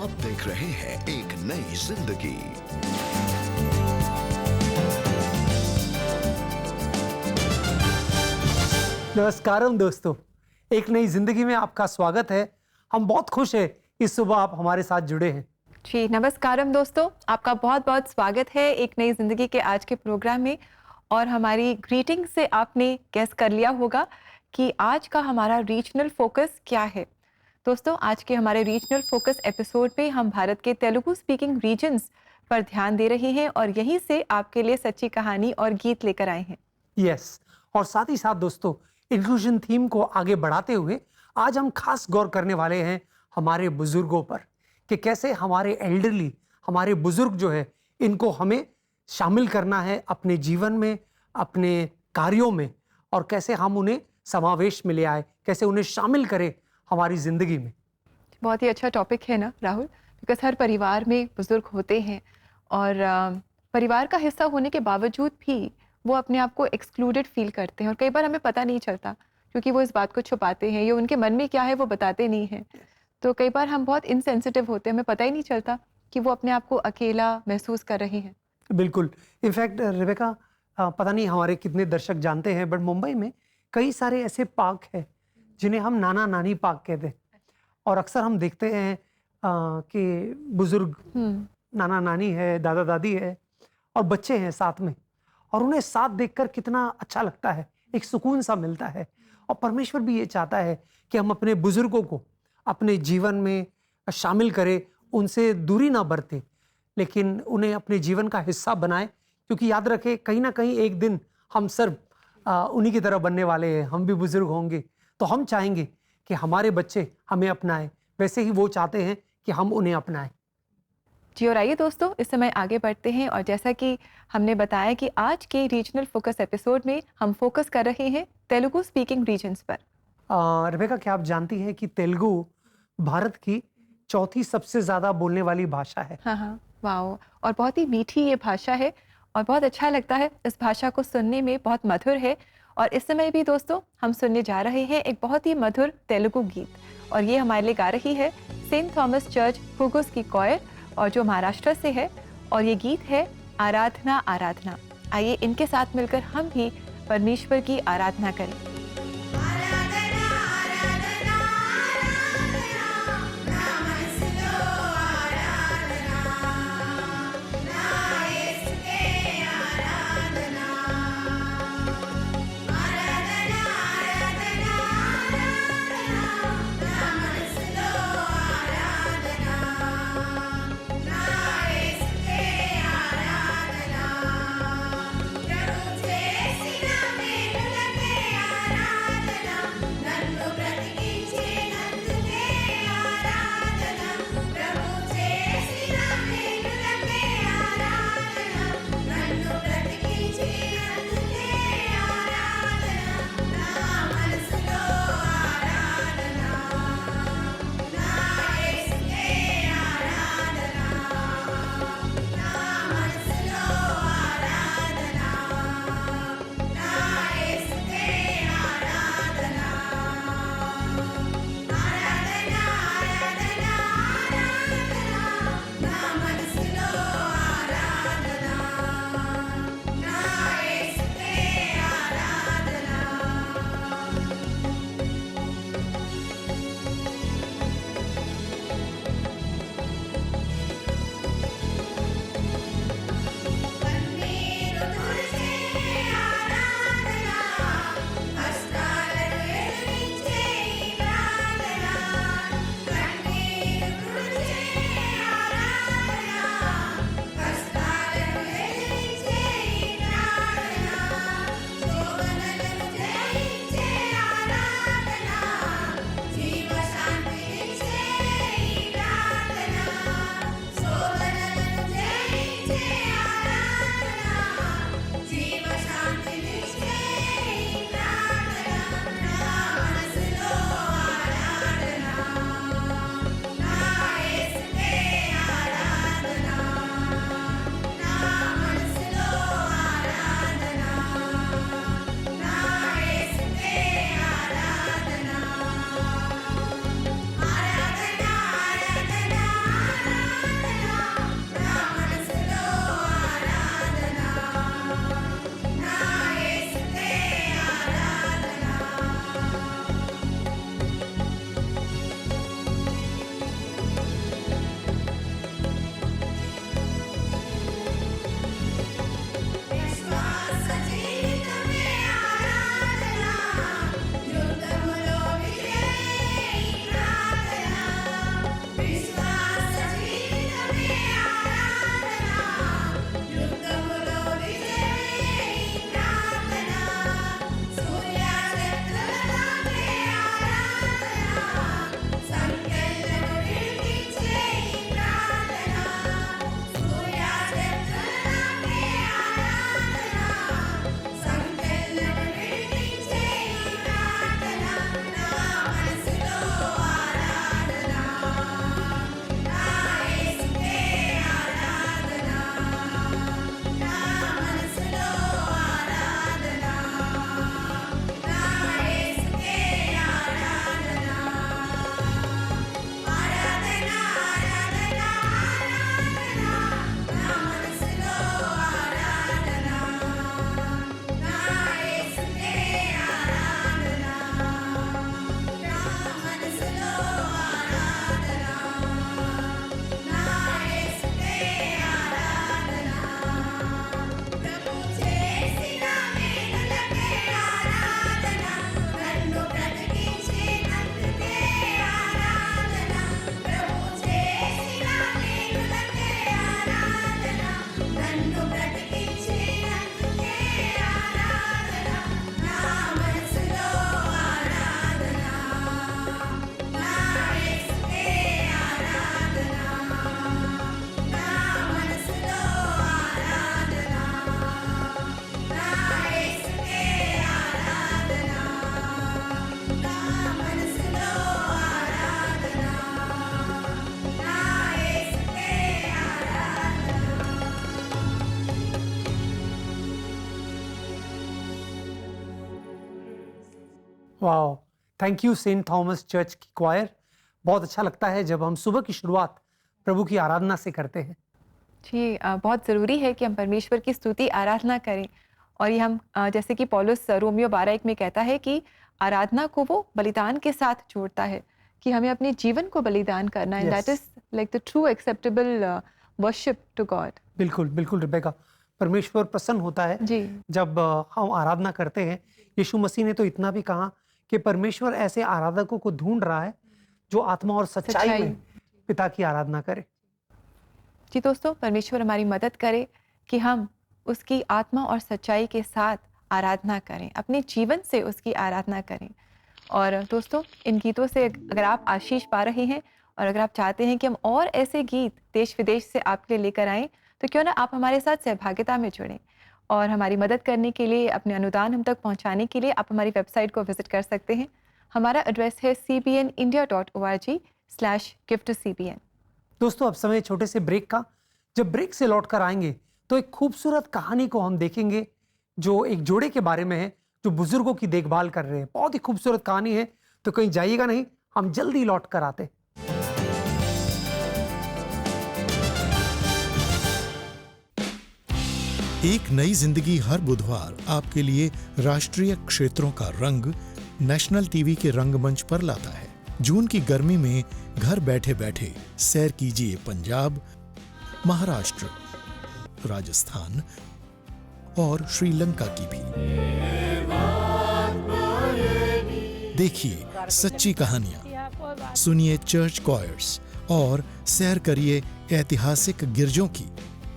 आप देख रहे हैं एक नई जिंदगी। नमस्कारम दोस्तों, एक नई जिंदगी में आपका स्वागत है। हम बहुत खुश हैं इस सुबह आप हमारे साथ जुड़े हैं। जी नमस्कारम दोस्तों, आपका बहुत बहुत स्वागत है एक नई जिंदगी के आज के प्रोग्राम में। और हमारी ग्रीटिंग से आपने गेस कर लिया होगा कि आज का हमारा रीजनल फोकस क्या है। दोस्तों, आज के हमारे रीजनल फोकस एपिसोड पे हम भारत के तेलुगु स्पीकिंग रीजन्स पर ध्यान दे रहे हैं और यहीं से आपके लिए सच्ची कहानी और गीत लेकर आए हैं। यस, और साथ ही साथ दोस्तों, इंक्लूजन थीम को आगे बढ़ाते हुए आज हम खास गौर करने वाले हैं हमारे बुजुर्गों पर, कि कैसे हमारे एल्डरली, हमारे बुजुर्ग जो है, इनको हमें शामिल करना है अपने जीवन में, अपने कार्यों में, और कैसे हम उन्हें समावेश में ले आए, कैसे उन्हें शामिल करें हमारी जिंदगी में। बहुत ही अच्छा टॉपिक है ना राहुल, बिकॉज हर परिवार में बुजुर्ग होते हैं और परिवार का हिस्सा होने के बावजूद भी वो अपने आप को एक्सक्लूडेड फील करते हैं और कई बार हमें पता नहीं चलता क्योंकि वो इस बात को छुपाते हैं या उनके मन में क्या है वो बताते नहीं हैं। तो कई बार हम बहुत इनसेंसिटिव होते हैं, हमें पता ही नहीं चलता कि वो अपने आप को अकेला महसूस कर रहे हैं। बिल्कुल। इनफैक्ट रेबेका, पता नहीं हमारे कितने दर्शक जानते हैं, बट मुंबई में कई सारे ऐसे पार्क हैं जिन्हें हम नाना नानी पार्क कहते हैं। और अक्सर हम देखते हैं कि बुजुर्ग नाना नानी है, दादा दादी है और बच्चे हैं साथ में, और उन्हें साथ देखकर कितना अच्छा लगता है, एक सुकून सा मिलता है। और परमेश्वर भी ये चाहता है कि हम अपने बुजुर्गों को अपने जीवन में शामिल करें, उनसे दूरी ना बरतें, लेकिन उन्हें अपने जीवन का हिस्सा बनाएं, क्योंकि याद रखें कहीं ना कहीं एक दिन हम सब उन्हीं की तरह बनने वाले हैं, हम भी बुजुर्ग होंगे। तो हम चाहेंगे कि हमारे बच्चे हमें अपनाएं, वैसे ही वो चाहते हैं कि हम उन्हें अपनाएं। जी, और आइए दोस्तों, इस समय आगे बढ़ते हैं और जैसा कि हमने बताया कि आज के रीजनल फोकस एपिसोड में हम फोकस कर रहे हैं तेलुगु स्पीकिंग रीजन्स पर। रेबेका, क्या आप जानती हैं कि तेलुगु भारत की चौथी सबसे ज्यादा बोलने वाली भाषा है? हाँ, वाओ। और बहुत ही मीठी ये भाषा है और बहुत अच्छा लगता है इस भाषा को सुनने में, बहुत मधुर है। और इस समय भी दोस्तों हम सुनने जा रहे हैं एक बहुत ही मधुर तेलुगु गीत, और ये हमारे लिए गा रही है सेंट थॉमस चर्च हुगुस की कॉयर, और जो महाराष्ट्र से है, और ये गीत है आराधना आराधना। आइए इनके साथ मिलकर हम भी परमेश्वर की आराधना करें। वाह, thank you sent Thomas church की क्वायर। बहुत अच्छा लगता है जब हम सुबह की शुरुआत प्रभु की आराधना से करते हैं। जी, बहुत ज़रूरी है कि हम परमेश्वर की स्तुति आराधना करें। और ये हम जैसे कि पौलुस रोमियो 12:1 में कहता है कि आराधना को वो बलिदान के साथ जोड़ता है, कि हमें अपने जीवन को बलिदान करना है। That Yes. Is like the true acceptable worship to God. बिल्कुल, बिल्कुल रिबेका। परमेश्वर प्रसन्न होता है जी। जब हम आराधना करते हैं। यीशु मसीह ने तो इतना भी कहा कि परमेश्वर ऐसे आराधकों को ढूंढ रहा है जो आत्मा और सच्चाई सच्चाई। में पिता की आराधना करे। जी दोस्तों, परमेश्वर हमारी मदद करे कि हम उसकी आत्मा और सच्चाई के साथ आराधना करें, अपने जीवन से उसकी आराधना करें। और दोस्तों, इन गीतों से अगर आप आशीष पा रहे हैं और अगर आप चाहते हैं कि हम और ऐसे गीत देश विदेश से आपके लिए लेकर आएँ, तो क्यों ना आप हमारे साथ सहभागिता में जुड़ें। और हमारी मदद करने के लिए, अपने अनुदान हम तक पहुंचाने के लिए आप हमारी वेबसाइट को विजिट कर सकते हैं। हमारा एड्रेस है cbnindia.org/give-to-cbn। दोस्तों, अब समय छोटे से ब्रेक का। जब ब्रेक से लौट कर आएंगे तो एक खूबसूरत कहानी को हम देखेंगे जो एक जोड़े के बारे में है जो बुजुर्गों की देखभाल कर रहे हैं। बहुत ही खूबसूरत कहानी है, तो कहीं जाइएगा नहीं, हम जल्दी लौट कर आते। एक नई जिंदगी हर बुधवार आपके लिए राष्ट्रीय क्षेत्रों का रंग नेशनल टीवी के रंगमंच पर लाता है। जून की गर्मी में घर बैठे बैठे सैर कीजिए पंजाब, महाराष्ट्र, राजस्थान और श्रीलंका की भी। देखिए सच्ची कहानियां, सुनिए चर्च कॉयर्स और सैर करिए ऐतिहासिक गिरजों की।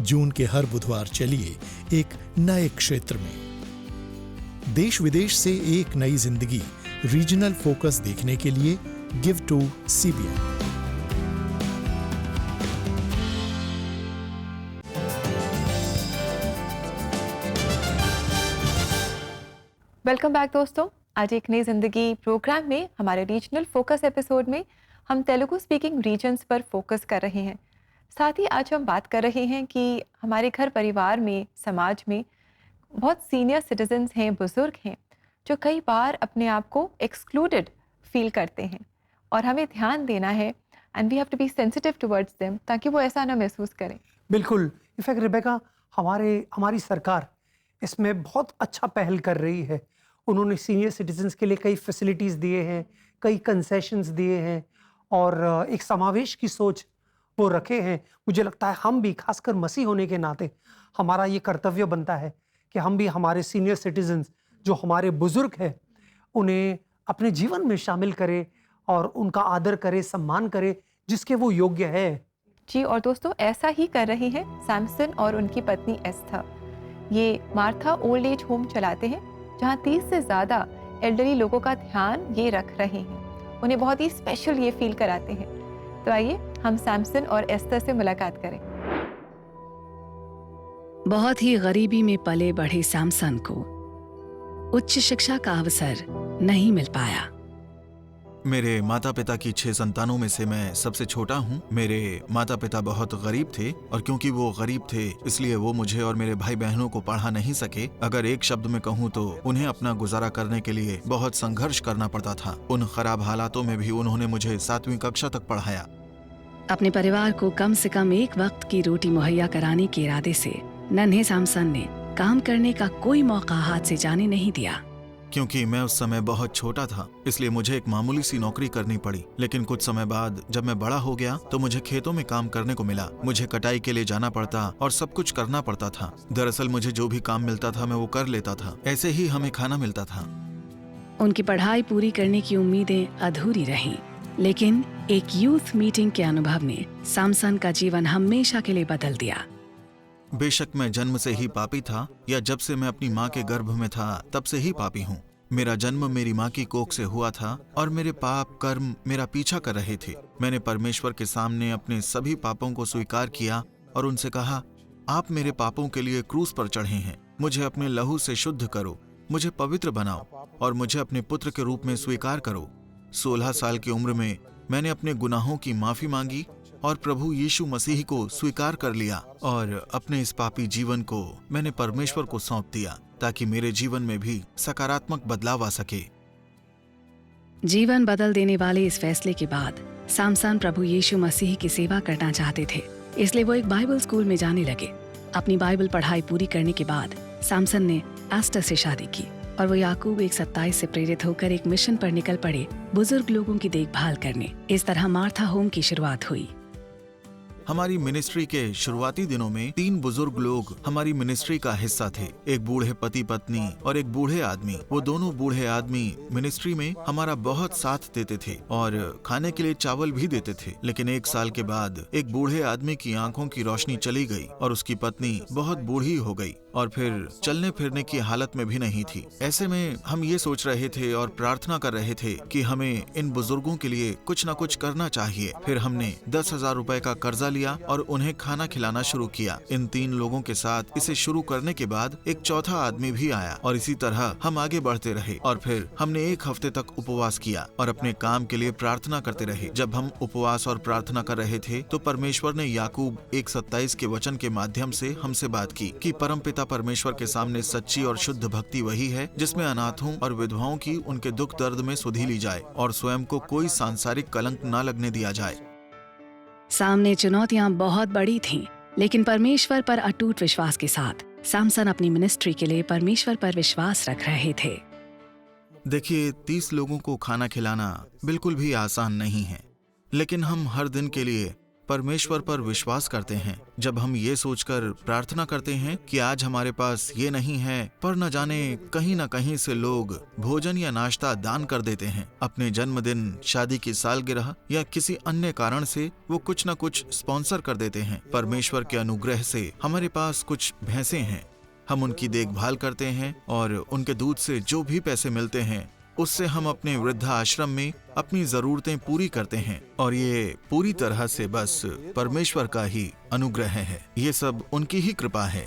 जून के हर बुधवार चलिए एक नए क्षेत्र में। देश विदेश से एक नई जिंदगी रीजनल फोकस देखने के लिए give to CBN. Welcome back दोस्तों। आज एक नई जिंदगी प्रोग्राम में हमारे रीजनल फोकस एपिसोड में हम तेलुगु स्पीकिंग रीजन्स पर फोकस कर रहे हैं। साथ ही आज हम बात कर रहे हैं कि हमारे घर परिवार में, समाज में बहुत सीनियर सिटीजन्स हैं, बुजुर्ग हैं, जो कई बार अपने आप को एक्सक्लूडेड फील करते हैं और हमें ध्यान देना है and we have to be sensitive towards them, ताकि वो ऐसा ना महसूस करें। बिल्कुल। इनफैक्ट रिबेका, हमारी सरकार इसमें बहुत अच्छा पहल कर रही है। उन्होंने सीनियर सिटीजन्स के लिए कई फैसिलिटीज़ दिए हैं, कई कंसेशंस दिए हैं और एक समावेश की सोच वो रखे हैं। मुझे लगता है हम भी, खासकर मसीह होने के नाते, हमारा ये कर्तव्य बनता है कि हम भी हमारे सीनियर सिटीजन्स जो हमारे बुजुर्ग हैं उन्हें अपने जीवन में शामिल करें और उनका आदर करें, सम्मान करें जिसके वो योग्य है। जी, और दोस्तों ऐसा ही कर रहे हैं सैमसन और उनकी पत्नी एस्थर। ये मार्था ओल्ड एज होम चलाते हैं जहाँ 30 से ज़्यादा एल्डरली लोगों का ध्यान ये रख रहे हैं। उन्हें बहुत ही स्पेशल ये फील कराते हैं। तो आइए हम सैमसन और एस्थर से मुलाकात करें। बहुत ही गरीबी में पले बढ़े सैमसन को उच्च शिक्षा का अवसर नहीं मिल पाया। मेरे माता पिता की 6 संतानों में से मैं सबसे छोटा हूँ। मेरे माता पिता बहुत गरीब थे और क्योंकि वो गरीब थे इसलिए वो मुझे और मेरे भाई बहनों को पढ़ा नहीं सके। अगर एक शब्द में कहूँ तो उन्हें अपना गुजारा करने के लिए बहुत संघर्ष करना पड़ता था। उन खराब हालातों में भी उन्होंने मुझे 7वीं कक्षा तक पढ़ाया। अपने परिवार को कम से कम एक वक्त की रोटी मुहैया कराने के इरादे से नन्हे सैमसन ने काम करने का कोई मौका हाथ से जाने नहीं दिया। क्योंकि मैं उस समय बहुत छोटा था इसलिए मुझे एक मामूली सी नौकरी करनी पड़ी। लेकिन कुछ समय बाद जब मैं बड़ा हो गया तो मुझे खेतों में काम करने को मिला। मुझे कटाई के लिए जाना पड़ता और सब कुछ करना पड़ता था। दरअसल मुझे जो भी काम मिलता था मैं वो कर लेता था। ऐसे ही हमें खाना मिलता था। उनकी पढ़ाई पूरी करने की उम्मीदें अधूरी रहीं, लेकिन एक यूथ मीटिंग के अनुभव ने सैमसन का जीवन हमेशा के लिए बदल दिया। बेशक मैं जन्म से ही पापी था या जब से मैं अपनी माँ के गर्भ में था तब से ही पापी हूँ। मेरा जन्म मेरी माँ की कोख से हुआ था और मेरे पाप कर्म मेरा पीछा कर रहे थे। मैंने परमेश्वर के सामने अपने सभी पापों को स्वीकार किया और उनसे कहा, आप मेरे पापों के लिए क्रूस पर चढ़े हैं। मुझे अपने लहू से शुद्ध करो, मुझे पवित्र बनाओ और मुझे अपने पुत्र के रूप में स्वीकार करो। 16 साल की उम्र में मैंने अपने गुनाहों की माफी मांगी और प्रभु यीशु मसीह को स्वीकार कर लिया और अपने इस पापी जीवन को मैंने परमेश्वर को सौंप दिया ताकि मेरे जीवन में भी सकारात्मक बदलाव आ सके। जीवन बदल देने वाले इस फैसले के बाद सामसन प्रभु यीशु मसीह की सेवा करना चाहते थे, इसलिए वो एक बाइबल स्कूल में जाने लगे। अपनी बाइबल पढ़ाई पूरी करने के बाद सामसन ने एस्टर से शादी की और वो याकूब 1:27 से प्रेरित होकर एक मिशन पर निकल पड़े, बुजुर्ग लोगों की देखभाल करने। इस तरह मार्था होम की शुरुआत हुई। हमारी मिनिस्ट्री के शुरुआती दिनों में 3 बुजुर्ग लोग हमारी मिनिस्ट्री का हिस्सा थे। एक बूढ़े पति पत्नी और एक बूढ़े आदमी। वो दोनों बूढ़े आदमी मिनिस्ट्री में हमारा बहुत साथ देते थे और खाने के लिए चावल भी देते थे। लेकिन 1 साल के बाद एक बूढ़े आदमी की आंखों की रोशनी चली गई और उसकी पत्नी बहुत बूढ़ी हो गई और फिर चलने फिरने की हालत में भी नहीं थी। ऐसे में हम ये सोच रहे थे और प्रार्थना कर रहे थे कि हमें इन बुजुर्गों के लिए कुछ न कुछ करना चाहिए। फिर हमने 10,000 रुपए का कर्जा लिया और उन्हें खाना खिलाना शुरू किया। इन 3 लोगों के साथ इसे शुरू करने के बाद एक चौथा आदमी भी आया और इसी तरह हम आगे बढ़ते रहे और फिर हमने 1 हफ्ते तक उपवास किया और अपने काम के लिए प्रार्थना करते रहे। जब हम उपवास और प्रार्थना कर रहे थे तो परमेश्वर ने याकूब 1:27 के वचन के माध्यम से हमसे बात की कि परमपिता परमेश्वर के सामने सच्ची और शुद्ध भक्ति वही है जिसमें अनाथों और विधवाओं की उनके दुख दर्द में सुधि ली जाए और स्वयं को कोई सांसारिक कलंक न लगने दिया जाए। सामने चुनौतियां बहुत बड़ी थीं, लेकिन परमेश्वर पर अटूट विश्वास के साथ सामसन अपनी मिनिस्ट्री के लिए परमेश्वर पर विश्वास रख रहे थे। देखिए, 30 लोगों को खाना खिलाना बिल्कुल भी आसान नहीं है, लेकिन हम हर दिन के लिए परमेश्वर पर विश्वास करते हैं। जब हम ये सोचकर प्रार्थना करते हैं कि आज हमारे पास ये नहीं है, पर न जाने कहीं न कहीं से लोग भोजन या नाश्ता दान कर देते हैं। अपने जन्मदिन, शादी की सालगिरह या किसी अन्य कारण से वो कुछ न कुछ स्पॉन्सर कर देते हैं। परमेश्वर के अनुग्रह से हमारे पास कुछ भैंसें हैं, हम उनकी देखभाल करते हैं और उनके दूध से जो भी पैसे मिलते हैं उससे हम अपने वृद्धाश्रम में अपनी जरूरतें पूरी करते हैं और ये पूरी तरह से बस परमेश्वर का ही अनुग्रह है। ये सब उनकी ही कृपा है।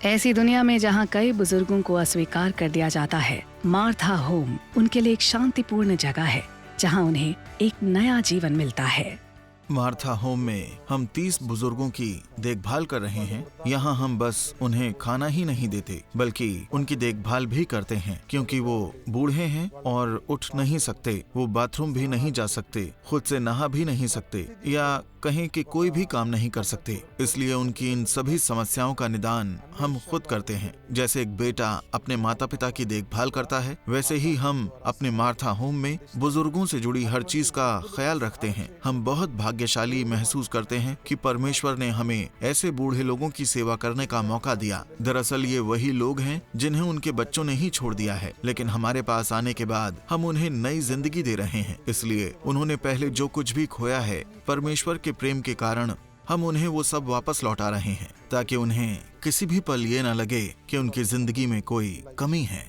ऐसी दुनिया में जहाँ कई बुजुर्गों को अस्वीकार कर दिया जाता है, मार्था होम उनके लिए एक शांतिपूर्ण जगह है जहाँ उन्हें एक नया जीवन मिलता है। मार्था होम में हम 30 बुजुर्गों की देखभाल कर रहे हैं। यहाँ हम बस उन्हें खाना ही नहीं देते बल्कि उनकी देखभाल भी करते हैं, क्योंकि वो बूढ़े हैं और उठ नहीं सकते, वो बाथरूम भी नहीं जा सकते, खुद से नहा भी नहीं सकते या कहें कि कोई भी काम नहीं कर सकते। इसलिए उनकी इन सभी समस्याओं का निदान हम खुद करते हैं। जैसे एक बेटा अपने माता पिता की देखभाल करता है, वैसे ही हम अपने मार्था होम में बुजुर्गों से जुड़ी हर चीज का ख्याल रखते हैं। हम बहुत भाग्यशाली महसूस करते हैं कि परमेश्वर ने हमें ऐसे बूढ़े लोगों की सेवा करने का मौका दिया। दरअसल ये वही लोग हैं जिन्हें उनके बच्चों ने ही छोड़ दिया है, लेकिन हमारे पास आने के बाद हम उन्हें नई जिंदगी दे रहे हैं। इसलिए उन्होंने पहले जो कुछ भी खोया है, परमेश्वर के प्रेम के कारण हम उन्हें वो सब वापस लौटा रहे हैं, ताकि उन्हें किसी भी पल ये न लगे कि उनकी जिंदगी में कोई कमी है।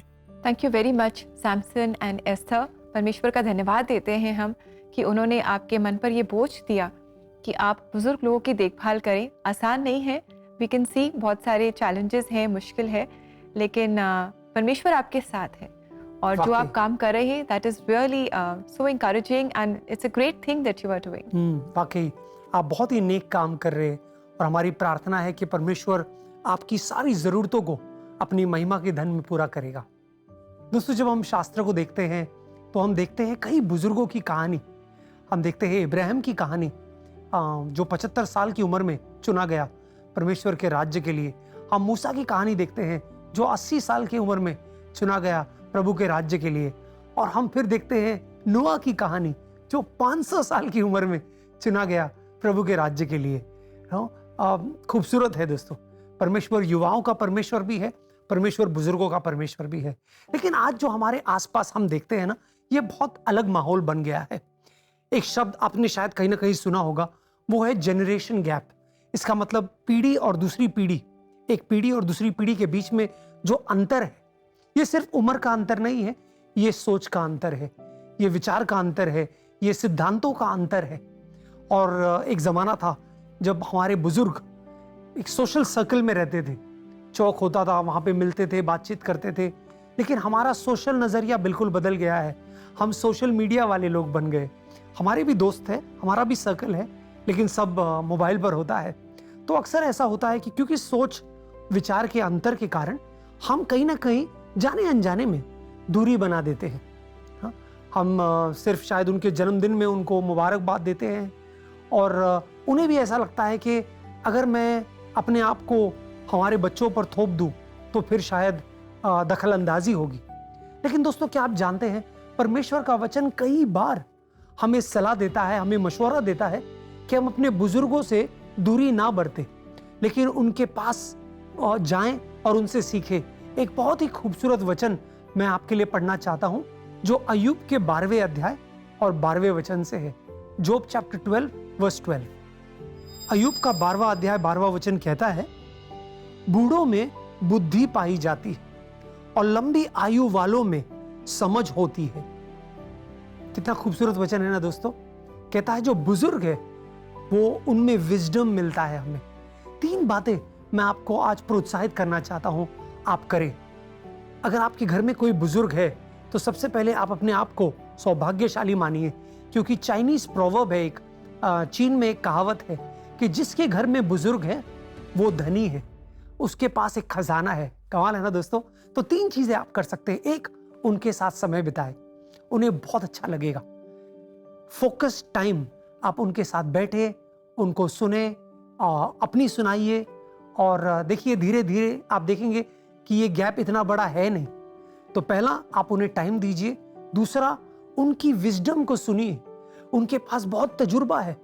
Thank you very much Samson and Esther. परमेश्वर का धन्यवाद देते हैं हम कि उन्होंने आपके मन पर ये बोझ दिया कि आप बुजुर्ग लोगों की देखभाल करें। आसान नहीं है, वी कैन सी बहुत सारे चैलेंजेस हैं, मुश्किल है, लेकिन परमेश्वर आपके साथ है और जो आप काम कर रहे हैं that is really so encouraging and it's a great thing that you are doing. वाकई आप बहुत ही नेक काम कर रहे हैं और हमारी प्रार्थना है कि परमेश्वर आपकी सारी जरूरतों को अपनी महिमा के धन में पूरा करेगा। दोस्तों, जब हम शास्त्र को देखते हैं तो हम देखते हैं कई बुजुर्गों की कहानी। हम देखते हैं इब्राहिम की कहानी, जो 75 साल की उम्र में चुना गया परमेश्वर के राज्य के लिए। हम मूसा की कहानी देखते हैं जो 80 साल की उम्र में चुना गया प्रभु के राज्य के लिए। और हम फिर देखते हैं नूह की कहानी जो 500 साल की उम्र में चुना गया प्रभु के राज्य के लिए। खूबसूरत है दोस्तों। परमेश्वर युवाओं का परमेश्वर भी है, परमेश्वर बुजुर्गों का परमेश्वर भी है। लेकिन आज जो हमारे आसपास हम देखते हैं ना, ये बहुत अलग माहौल बन गया है। एक शब्द आपने शायद कहीं ना कहीं सुना होगा, वो है जनरेशन गैप। इसका मतलब पीढ़ी और दूसरी पीढ़ी, एक पीढ़ी और दूसरी पीढ़ी के बीच में जो अंतर है, ये सिर्फ उम्र का अंतर नहीं है, ये सोच का अंतर है, ये विचार का अंतर है, ये सिद्धांतों का अंतर है। और एक जमाना था जब हमारे बुजुर्ग एक सोशल सर्कल में रहते थे, चौक होता था, वहां पे मिलते थे, बातचीत करते थे। लेकिन हमारा सोशल नजरिया बिल्कुल बदल गया है। हम सोशल मीडिया वाले लोग बन गए। हमारे भी दोस्त हैं, हमारा भी सर्कल है, लेकिन सब मोबाइल पर होता है। तो अक्सर ऐसा होता है कि क्योंकि सोच विचार के अंतर के कारण हम कहीं ना कहीं जाने अनजाने में दूरी बना देते हैं। हम सिर्फ शायद उनके जन्मदिन में उनको मुबारकबाद देते हैं और उन्हें भी ऐसा लगता है कि अगर मैं अपने आप को हमारे बच्चों पर थोप दूं तो फिर शायद दखल अंदाजी होगी। लेकिन दोस्तों, क्या आप जानते हैं परमेश्वर का वचन कई बार हमें सलाह देता है, हमें मशवरा देता है कि हम अपने बुजुर्गों से दूरी ना बरतें, लेकिन उनके पास जाएं और उनसे सीखें। एक बहुत ही खूबसूरत वचन मैं आपके लिए पढ़ना चाहता हूं जो अय्यूब के 12वें अध्याय और 12वें वचन से है। जोब चैप्टर 12 वर्स 12। अय्यूब का 12वां अध्याय 12वां वचन कहता है, बूढ़ों में बुद्धि पाई जाती है और लंबी आयु वालों में समझ होती है। कितना खूबसूरत वचन है ना दोस्तों। कहता है जो बुजुर्ग है वो उनमें विजडम मिलता है हमें। 3 बातें मैं आपको आज प्रोत्साहित करना चाहता हूं आप करें। अगर आपके घर में कोई बुजुर्ग है तो सबसे पहले आप अपने आप को सौभाग्यशाली मानिए, क्योंकि चाइनीज प्रोवर्ब है, एक चीन में एक कहावत है कि जिसके घर में बुजुर्ग है वो धनी है, उसके पास एक खजाना है। कमाल है ना दोस्तों। तो 3 चीजें आप कर सकते हैं। एक, उनके साथ समय बिताएं, उन्हें बहुत अच्छा लगेगा। फोकस टाइम, आप उनके साथ बैठे, उनको सुने, अपनी सुनाइए और देखिए धीरे धीरे आप देखेंगे कि ये गैप इतना बड़ा है नहीं। तो पहला, आप उन्हें टाइम दीजिए। दूसरा, उनकी विजडम को सुनिए। उनके पास बहुत तजुर्बा है,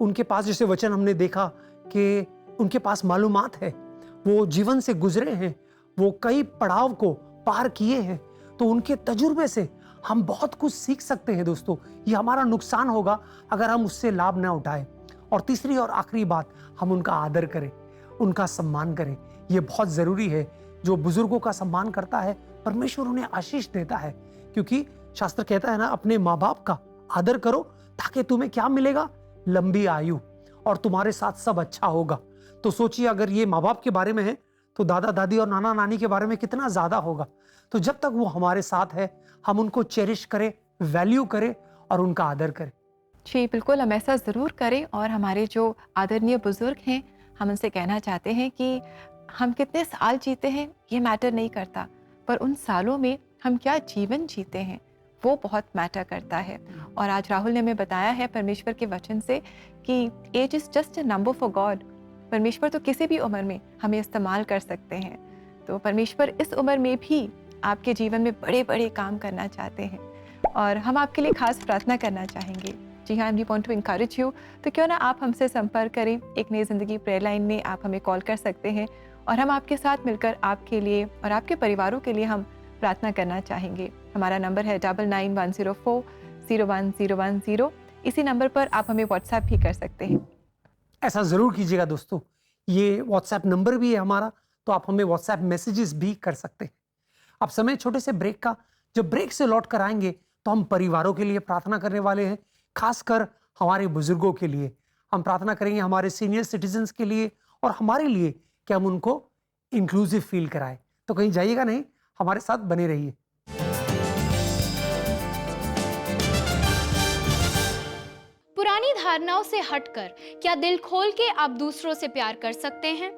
उनके पास जैसे वचन हमने देखा कि उनके पास मालूमात है, वो जीवन से गुजरे हैं, वो कई पड़ाव को पार किए हैं, तो उनके तजुर्बे से हम बहुत कुछ सीख सकते हैं दोस्तों। ये हमारा नुकसान होगा अगर हम उससे लाभ ना उठाएं। और तीसरी और आखिरी बात, हम उनका आदर करें, उनका सम्मान करें। ये बहुत जरूरी है। जो बुजुर्गों का सम्मान करता है परमेश्वर उन्हें आशीष देता है, क्योंकि शास्त्र कहता है ना, अपने माँ बाप का आदर करो ताकि तुम्हें क्या मिलेगा, लंबी आयु, और तुम्हारे साथ सब अच्छा होगा। तो सोचिए अगर ये माँ बाप के बारे में है तो दादा दादी और नाना नानी के बारे में कितना ज्यादा होगा। तो जब तक वो हमारे साथ है हम उनको चेरिश करें, वैल्यू करें और उनका आदर करें। जी बिल्कुल, हम ऐसा ज़रूर करें। और हमारे जो आदरणीय बुजुर्ग हैं, हम उनसे कहना चाहते हैं कि हम कितने साल जीते हैं ये मैटर नहीं करता, पर उन सालों में हम क्या जीवन जीते हैं वो बहुत मैटर करता है। और आज राहुल ने हमें बताया है परमेश्वर के वचन से कि age is just a number for God. परमेश्वर तो किसी भी उम्र में हमें इस्तेमाल कर सकते हैं। तो परमेश्वर इस उम्र में भी आपके जीवन में बड़े बड़े काम करना चाहते हैं और हम आपके लिए खास प्रार्थना करना चाहेंगे। जी हाँ, we want to encourage you. तो क्यों ना आप हमसे संपर्क करें। एक नई जिंदगी प्रेयर लाइन में आप हमें कॉल कर सकते हैं और हम आपके साथ मिलकर आपके लिए और आपके परिवारों के लिए हम प्रार्थना करना चाहेंगे। हमारा नंबर है 9910401010। इसी नंबर पर आप हमें व्हाट्सएप भी कर सकते हैं। ऐसा जरूर कीजिएगा दोस्तों। ये व्हाट्सएप नंबर भी है हमारा, तो आप हमें व्हाट्सएप मैसेजेस भी कर सकते हैं। अब समय छोटे से ब्रेक का। जब ब्रेक से लौट कर आएंगे तो हम परिवारों के लिए प्रार्थना करने वाले हैं, खासकर हमारे बुजुर्गों के लिए। हम प्रार्थना करेंगे हमारे सीनियर सिटीजन्स के लिए और हमारे लिए कि हम उनको इंक्लूसिव फील कराएं। तो कहीं जाइएगा नहीं, हमारे साथ बने रहिए। पुरानी धारणाओं से हटकर क्या दिल खोल के आप दूसरों से प्यार कर सकते हैं?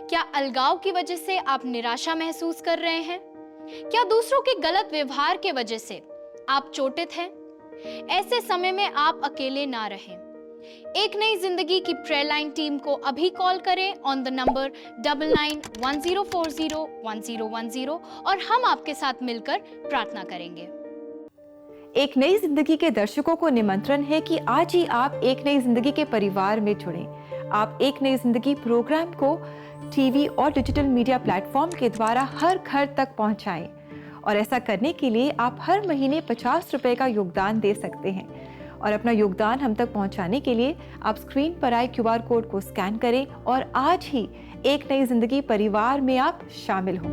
क्या अलगाव की वजह से आप निराशा महसूस कर रहे हैं? क्या दूसरों के गलत व्यवहार के वजह से आप चोटित हैं? ऐसे समय में आप अकेले ना रहें। एक नई जिंदगी की प्रेयर लाइन टीम को अभी कॉल करें ऑन द नंबर 9910401010 और हम आपके साथ मिलकर प्रार्थना करेंगे। एक नई जिंदगी के दर्शकों को निमंत्रण है कि आज ही आप एक नई जिंदगी के परिवार में जुड़ें। आप एक नई जिंदगी प्रोग्राम को टीवी और डिजिटल मीडिया प्लेटफॉर्म के द्वारा हर घर तक पहुंचाएं। और ऐसा करने के लिए आप हर महीने 50 रुपए का योगदान दे सकते हैं। और अपना योगदान हम तक पहुंचाने के लिए आप स्क्रीन पर आए QR कोड को स्कैन करें और आज ही एक नई जिंदगी परिवार में आप शामिल हों।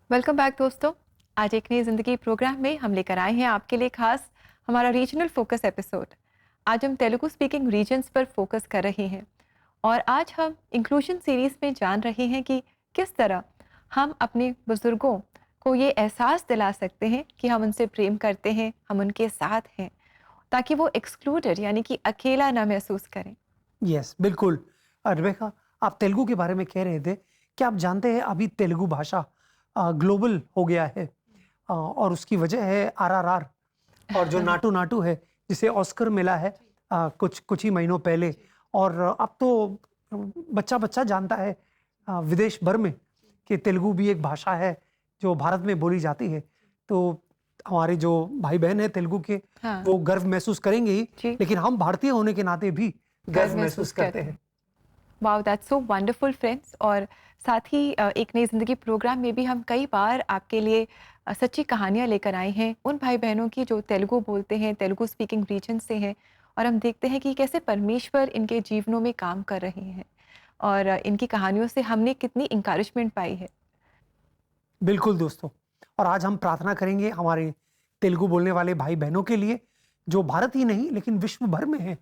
वेलकम बैक दोस्तों। आज एक नई जिंदगी प्रोग्राम में हम लेकर आए हैं आपके लिए खास हमारा रीजनल फोकस एपिसोड। आज हम तेलुगु स्पीकिंग रीजन्स पर फोकस कर रहे हैं और आज हम इंक्लूजन सीरीज में जान रहे हैं कि किस तरह हम अपने बुजुर्गों को ये एहसास दिला सकते हैं कि हम उनसे प्रेम करते हैं, हम उनके साथ हैं, ताकि वो एक्सक्लूडेड यानी कि अकेला ना महसूस करें। यस, बिल्कुल। रेबेका, आप तेलुगु के बारे में कह रहे थे क्या आप जानते हैं अभी तेलुगु भाषा ग्लोबल हो गया है और उसकी वजह है आरआरआर और जो नाटू नाटू है जिसे ऑस्कर मिला है कुछ ही महीनों पहले। और अब तो बच्चा बच्चा जानता है विदेश भर में कि तेलुगु भी एक भाषा है जो भारत में बोली जाती है। तो हमारे जो भाई बहन है तेलुगु के वो गर्व महसूस करेंगे ही, लेकिन हम भारतीय होने के नाते भी गर्व महसूस करते हैं। Wow, that's so wonderful friends. और साथ ही एक नई ज़िंदगी प्रोग्राम में भी हम कई बार आपके लिए सच्ची कहानियाँ लेकर आए हैं उन भाई बहनों की जो तेलुगु बोलते हैं, तेलुगु स्पीकिंग रीजन से हैं, और हम देखते हैं कि कैसे परमेश्वर इनके जीवनों में काम कर रहे हैं और इनकी कहानियों से हमने कितनी इंकरेजमेंट पाई है। बिल्कुल दोस्तों, और आज हम प्रार्थना करेंगे हमारे तेलुगु बोलने वाले भाई बहनों के लिए जो भारत ही नहीं लेकिन विश्व भर में हैं।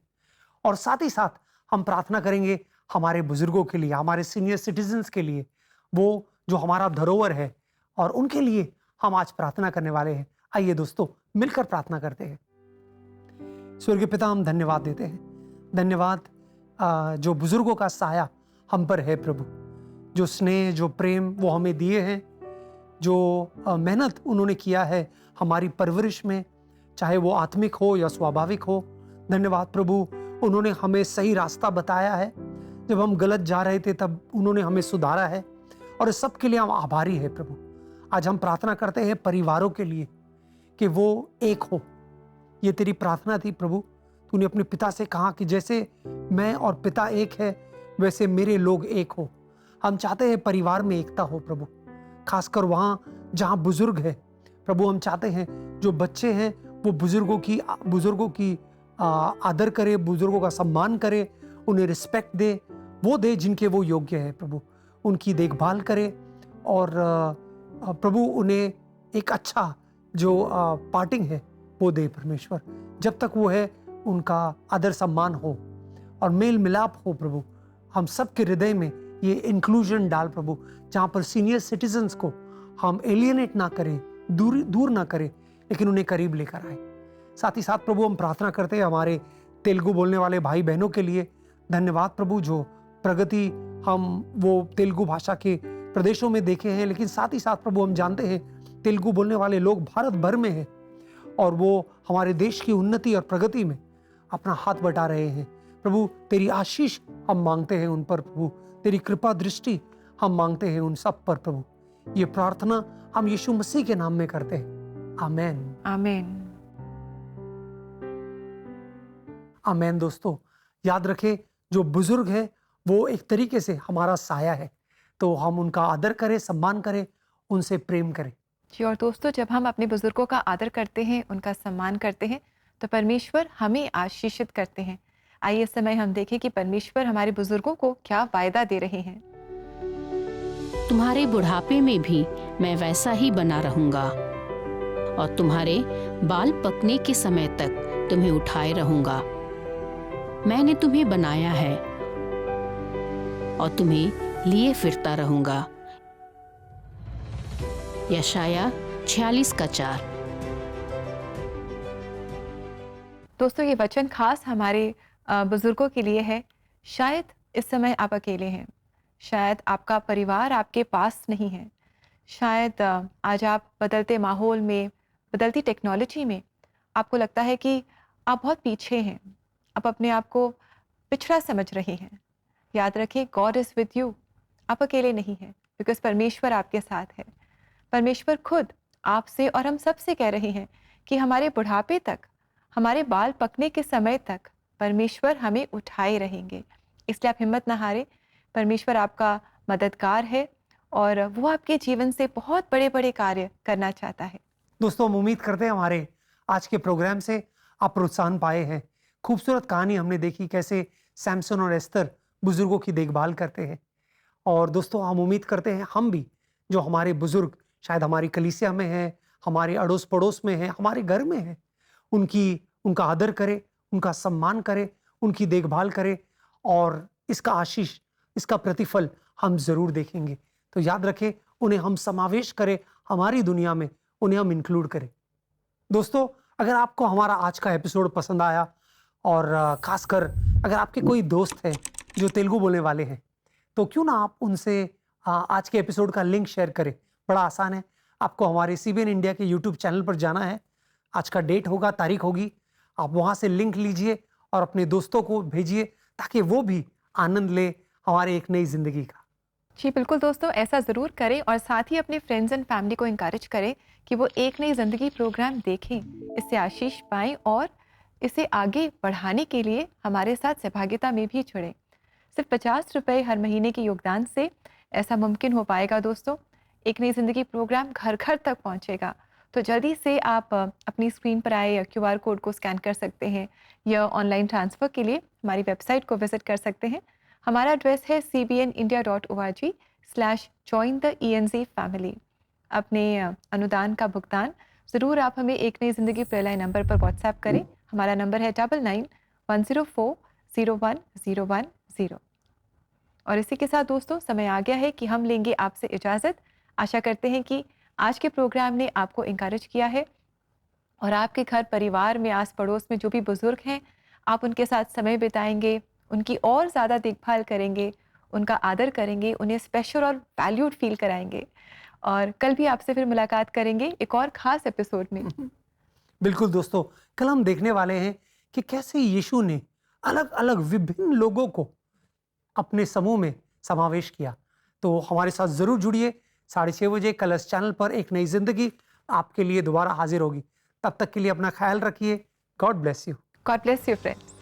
और साथ ही साथ हम प्रार्थना करेंगे हमारे बुजुर्गों के लिए, हमारे सीनियर सिटीजन्स के लिए, वो जो हमारा धरोहर है, और उनके लिए हम आज प्रार्थना करने वाले हैं। आइए दोस्तों मिलकर प्रार्थना करते हैं। स्वर्गीय पिता, हम धन्यवाद देते हैं, धन्यवाद जो बुजुर्गों का साया हम पर है प्रभु, जो स्नेह जो प्रेम वो हमें दिए हैं, जो मेहनत उन्होंने किया है हमारी परवरिश में, चाहे वो आत्मिक हो या स्वाभाविक हो। धन्यवाद प्रभु, उन्होंने हमें सही रास्ता बताया है, जब हम गलत जा रहे थे तब उन्होंने हमें सुधारा है, और इस सब के लिए हम आभारी हैं प्रभु। आज हम प्रार्थना करते हैं परिवारों के लिए कि वो एक हो। ये तेरी प्रार्थना थी प्रभु, तूने अपने पिता से कहा कि जैसे मैं और पिता एक है वैसे मेरे लोग एक हो। हम चाहते हैं परिवार में एकता हो प्रभु, खासकर वहाँ जहाँ बुजुर्ग है प्रभु। हम चाहते हैं जो बच्चे हैं वो बुजुर्गों की आदर करे, बुजुर्गों का सम्मान करे, उन्हें रिस्पेक्ट दे, वो दे जिनके वो योग्य है प्रभु, उनकी देखभाल करे, और प्रभु उन्हें एक अच्छा जो पार्टिंग है वो दे परमेश्वर। जब तक वो है उनका आदर सम्मान हो और मेल मिलाप हो प्रभु। हम सब के हृदय में ये इंक्लूजन डाल प्रभु, जहाँ पर सीनियर सिटीजन्स को हम एलियनेट ना करें, दूर ना करें, लेकिन उन्हें करीब लेकर आए। साथ ही साथ प्रभु हम प्रार्थना करते हैं हमारे तेलुगु बोलने वाले भाई बहनों के लिए। धन्यवाद प्रभु, जो प्रगति हम वो तेलुगु भाषा के प्रदेशों में देखे हैं, लेकिन साथ ही साथ प्रभु हम जानते हैं तेलुगु बोलने वाले लोग भारत भर में हैं, और वो हमारे देश की उन्नति और प्रगति में अपना हाथ बटा रहे हैं प्रभु। तेरी आशीष हम मांगते हैं उन पर प्रभु, तेरी कृपा दृष्टि हम मांगते हैं उन सब पर प्रभु। ये प्रार्थना हम यीशु मसीह के नाम में करते हैं, आमीन आमीन आमीन। दोस्तों याद रखें, जो बुजुर्ग है वो एक तरीके से हमारा साया है, तो हम उनका आदर करें, सम्मान करें, उनसे प्रेम करें। जी, और दोस्तों जब हम अपने बुजुर्गों का आदर करते हैं, उनका सम्मान करते हैं, तो परमेश्वर हमें आशीषित करते हैं। आइए इस समय हम देखें कि परमेश्वर हमारे बुजुर्गों को क्या वायदा दे रहे हैं। तुम्हारे बुढ़ापे में भी मैं वैसा ही बना रहूंगा, और तुम्हारे बाल पकने के समय तक तुम्हें उठाए रहूंगा। मैंने तुम्हें बनाया है और तुम्हें लिए फिरता रहूंगा। यशाया 46:4। दोस्तों ये वचन खास हमारे बुजुर्गों के लिए है। शायद इस समय आप अकेले हैं, शायद आपका परिवार आपके पास नहीं है, शायद आज आप बदलते माहौल में, बदलती टेक्नोलॉजी में आपको लगता है कि आप बहुत पीछे हैं, आप अपने आप को पिछड़ा समझ रहे हैं। याद रखें, गॉड इज़ विद यू। आप अकेले नहीं हैं, बिकॉज परमेश्वर आपके साथ है। परमेश्वर खुद आपसे और हम सब से कह रहे हैं कि हमारे बुढ़ापे तक, हमारे बाल पकने के समय तक परमेश्वर हमें उठाए रहेंगे। इसलिए आप हिम्मत ना हारें। परमेश्वर आपका मददगार है और वो आपके जीवन से बहुत बड़े बड़े कार्य करना चाहता है। दोस्तों हम उम्मीद करते हैं हमारे आज के प्रोग्राम से आप प्रोत्साहन पाए हैं। खूबसूरत कहानी हमने देखी कैसे सैमसन और एस्तर बुजुर्गों की देखभाल करते हैं। और दोस्तों हम उम्मीद करते हैं हम भी, जो हमारे बुजुर्ग शायद हमारी कलीसिया में है, हमारे अड़ोस पड़ोस में है, हमारे घर में है, उनका आदर करें, उनका सम्मान करें, उनकी देखभाल करें, और इसका आशीष, इसका प्रतिफल हम जरूर देखेंगे। तो याद रखें, उन्हें हम समावेश करें हमारी दुनिया में, उन्हें हम इंक्लूड करें। दोस्तों अगर आपको हमारा आज का एपिसोड पसंद आया, और खासकर अगर आपके कोई दोस्त है जो तेलुगु बोलने वाले हैं, तो क्यों ना आप उनसे आज के एपिसोड का लिंक शेयर करें। बड़ा आसान है, आपको हमारे CBN इंडिया के YouTube चैनल पर जाना है। आज का डेट होगा, तारीख होगी, आप वहाँ से लिंक लीजिए और अपने दोस्तों को भेजिए ताकि वो भी आनंद ले हमारे एक नई जिंदगी का। जी बिल्कुल दोस्तों, ऐसा ज़रूर करें और साथ ही अपने फ्रेंड्स एंड फैमिली को इंकरेज करें कि वो एक नई ज़िंदगी प्रोग्राम देखें, इससे आशीष पाएं और इसे आगे बढ़ाने के लिए हमारे साथ सहभागिता में भी जुड़ें। सिर्फ 50 रुपये हर महीने के योगदान से ऐसा मुमकिन हो पाएगा दोस्तों। एक नई ज़िंदगी प्रोग्राम घर घर तक पहुंचेगा। तो जल्दी से आप अपनी स्क्रीन पर आए QR कोड को स्कैन कर सकते हैं या ऑनलाइन ट्रांसफ़र के लिए हमारी वेबसाइट को विज़िट कर सकते हैं। हमारा एड्रेस है cbnindia.org/join-the-ENZ-family। अपने अनुदान का भुगतान ज़रूर आप हमें एक नई ज़िंदगी प्रेलाइन नंबर पर व्हाट्सएप करें। हमारा नंबर है 9910401010। और इसी के साथ दोस्तों समय आ गया है कि हम लेंगे आपसे इजाज़त। आशा करते हैं कि आज के प्रोग्राम ने आपको इंकरेज किया है और आपके घर परिवार में, आस पड़ोस में जो भी बुज़ुर्ग हैं, आप उनके साथ समय बिताएंगे, उनकी और ज़्यादा देखभाल करेंगे, उनका आदर करेंगे, उन्हें स्पेशल और वैल्यूड फील कराएंगे। और कल भी आपसे फिर मुलाकात करेंगे एक और ख़ास एपिसोड में। बिल्कुल दोस्तों, कल हम देखने वाले हैं कि कैसे यीशु ने अलग अलग विभिन्न लोगों को अपने समूह में समावेश किया। तो हमारे साथ ज़रूर जुड़िए। 6:30 बजे कल इस चैनल पर एक नई जिंदगी आपके लिए दोबारा हाजिर होगी। तब तक के लिए अपना ख्याल रखिए। God bless you. God bless you friends.